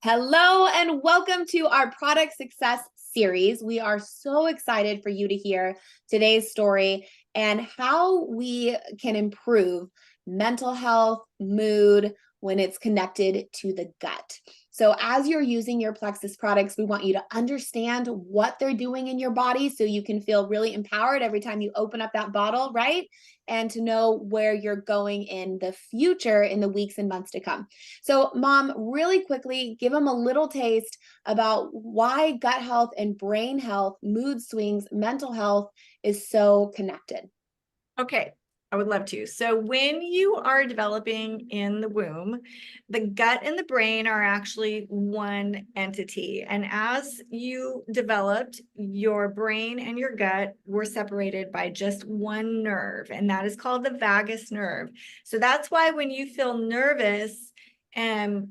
Hello and welcome to our product success series. We are so excited for you to hear today's story and how we can improve mental health, mood when it's connected to the gut. So as you're using your Plexus products, we want you to understand what they're doing in your body so you can feel really empowered every time you open up that bottle, right? And to know where you're going in the future in the weeks and months to come. So, Mom, really quickly, give them a little taste about why gut health and brain health, mood swings, mental health is so connected. Okay, I would love to. So when you are developing in the womb, the gut and the brain are actually one entity. And as you developed, your brain and your gut were separated by just one nerve, and that is called the vagus nerve. So that's why when you feel nervous,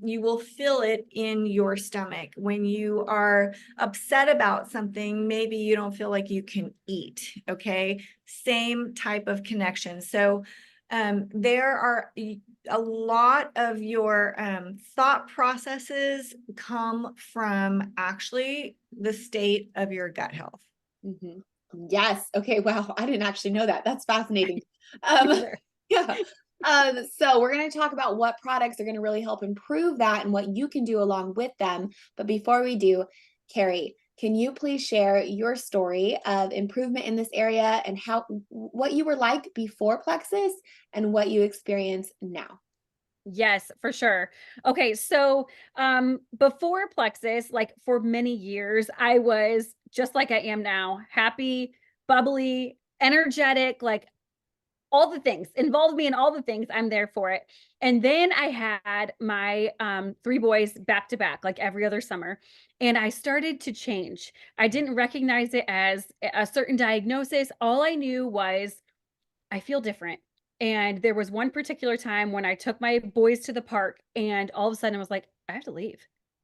you will feel it in your stomach. When you are upset about something, maybe you don't feel like you can eat, okay? Same type of connection. So there are a lot of your thought processes come from actually the state of your gut health. Mhm. Yes. Okay. Wow. I didn't actually know that. That's fascinating. Um, yeah. So we're going to talk about what products are going to really help improve that and what you can do along with them. But before we do, Carrie, can you please share your story of improvement in this area and what you were like before Plexus and what you experience now? Yes, for sure. Okay, so before Plexus, like for many years, I was just like I am now, happy, bubbly, energetic, like all the things, involved me in all the things, I'm there for it. And then I had my three boys back to back, like every other summer, and I started to change. I didn't recognize it as a certain diagnosis. All I knew was I feel different. And there was one particular time when I took my boys to the park, and all of a sudden I was like, I have to leave.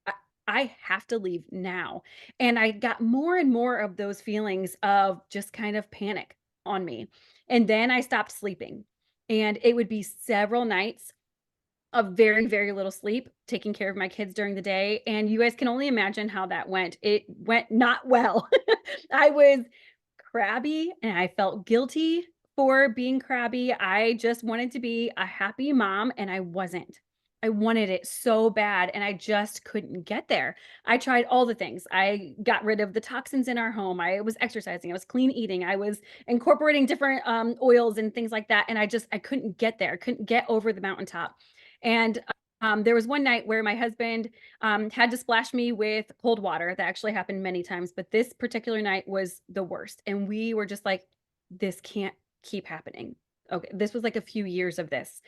I, I have to leave now. And I got more and more of those feelings of just kind of panic on me. And then I stopped sleeping. And it would be several nights of very, very little sleep, taking care of my kids during the day. And you guys can only imagine how that went. It went not well. I was crabby and I felt guilty for being crabby. I just wanted to be a happy mom and I wasn't. I wanted it so bad and I just couldn't get there. I tried all the things. I got rid of the toxins in our home. I was exercising. I was clean eating. I was incorporating different oils and things like that. And I couldn't get there. I couldn't get over the mountaintop. And there was one night where my husband had to splash me with cold water. That actually happened many times, but this particular night was the worst. And we were just like, this can't keep happening. Okay, this was like a few years of this.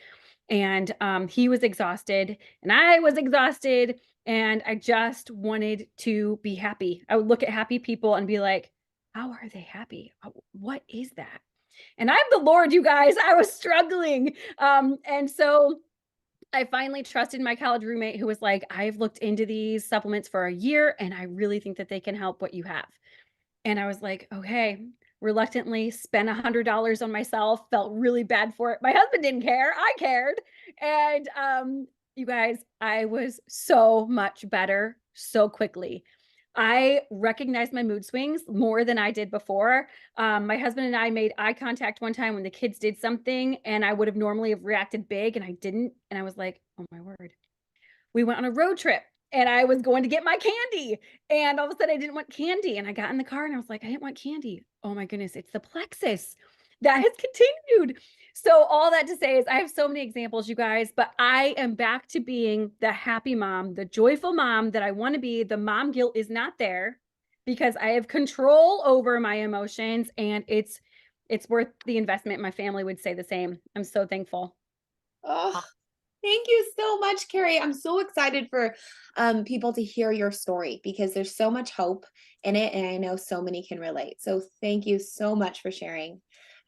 And he was exhausted, and I was exhausted, and I just wanted to be happy. I would look at happy people and be like, how are they happy? What is that? And I'm the Lord, you guys. I was struggling. And so I finally trusted my college roommate who was like, I've looked into these supplements for a year and I really think that they can help what you have. And I was like, okay, reluctantly spent $100 on myself, felt really bad for it. My husband didn't care. I cared. And you guys, I was so much better so quickly. I recognized my mood swings more than I did before. My husband and I made eye contact one time when the kids did something, and I would have normally have reacted big, and I didn't. And I was like, "Oh my word!" We went on a road trip, and I was going to get my candy, and all of a sudden I didn't want candy, and I got in the car, and I was like, "I didn't want candy." Oh my goodness, it's the Plexus that has continued. So all that to say is I have so many examples, you guys, but I am back to being the happy mom, the joyful mom that I want to be. The mom guilt is not there because I have control over my emotions, and it's worth the investment. My family would say the same. I'm so thankful. Oh, thank you so much, Carrie. I'm so excited for people to hear your story because there's so much hope in it, and I know so many can relate. So thank you so much for sharing.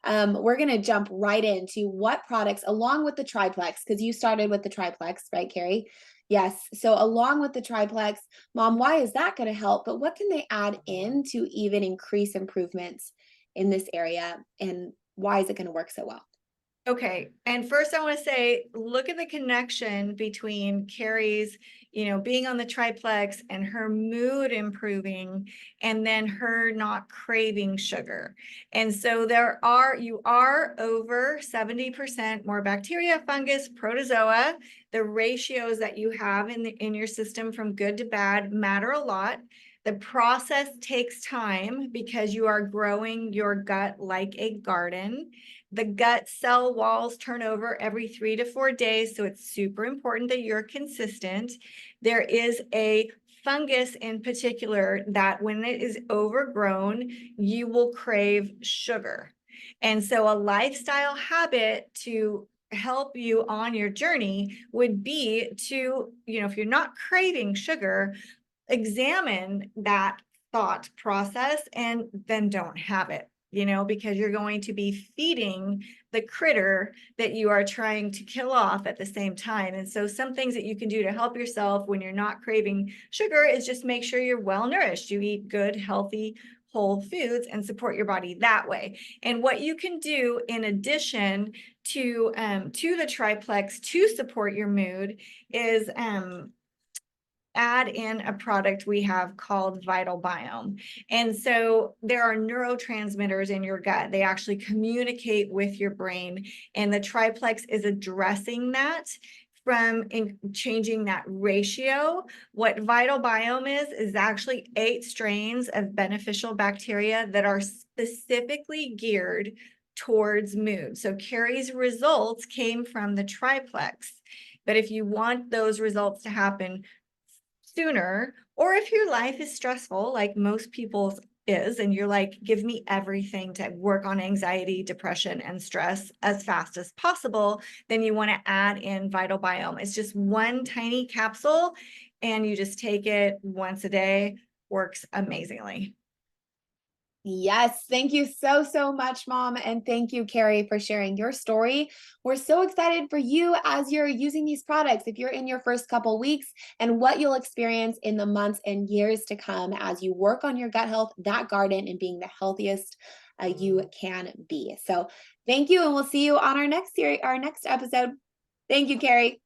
We're going to jump right into what products, along with the triplex, because you started with the triplex, right, Carrie? Yes. So along with the triplex, Mom, why is that going to help? But what can they add in to even increase improvements in this area? And why is it going to work so well? Okay. And first I want to say, look at the connection between Carrie's, being on the triplex and her mood improving, and then her not craving sugar. And so you are over 70% more bacteria, fungus, protozoa. The ratios that you have in your system from good to bad matter a lot. The process takes time because you are growing your gut like a garden. The gut cell walls turn over every 3 to 4 days, so it's super important that you're consistent. There is a fungus in particular that when it is overgrown, you will crave sugar. And so a lifestyle habit to help you on your journey would be to, if you're not craving sugar, examine that thought process and then don't have it, because you're going to be feeding the critter that you are trying to kill off at the same time. And so some things that you can do to help yourself when you're not craving sugar is just make sure you're well nourished. You eat good, healthy, whole foods and support your body that way. And what you can do in addition to the triplex to support your mood is add in a product we have called Vital Biome. And so there are neurotransmitters in your gut. They actually communicate with your brain, and the triplex is addressing that from changing that ratio. What Vital Biome is actually 8 strains of beneficial bacteria that are specifically geared towards mood. So Carrie's results came from the triplex. But if you want those results to happen sooner, or if your life is stressful, like most people's is, and you're like, give me everything to work on anxiety, depression, and stress as fast as possible, then you want to add in Vital Biome. It's just one tiny capsule, and you just take it once a day. Works amazingly. Yes, thank you so, so much, Mom. And thank you, Carrie, for sharing your story. We're so excited for you as you're using these products, if you're in your first couple weeks, and what you'll experience in the months and years to come as you work on your gut health, that garden, and being the healthiest you can be. So thank you, and we'll see you on our next series, our next episode. Thank you, Carrie.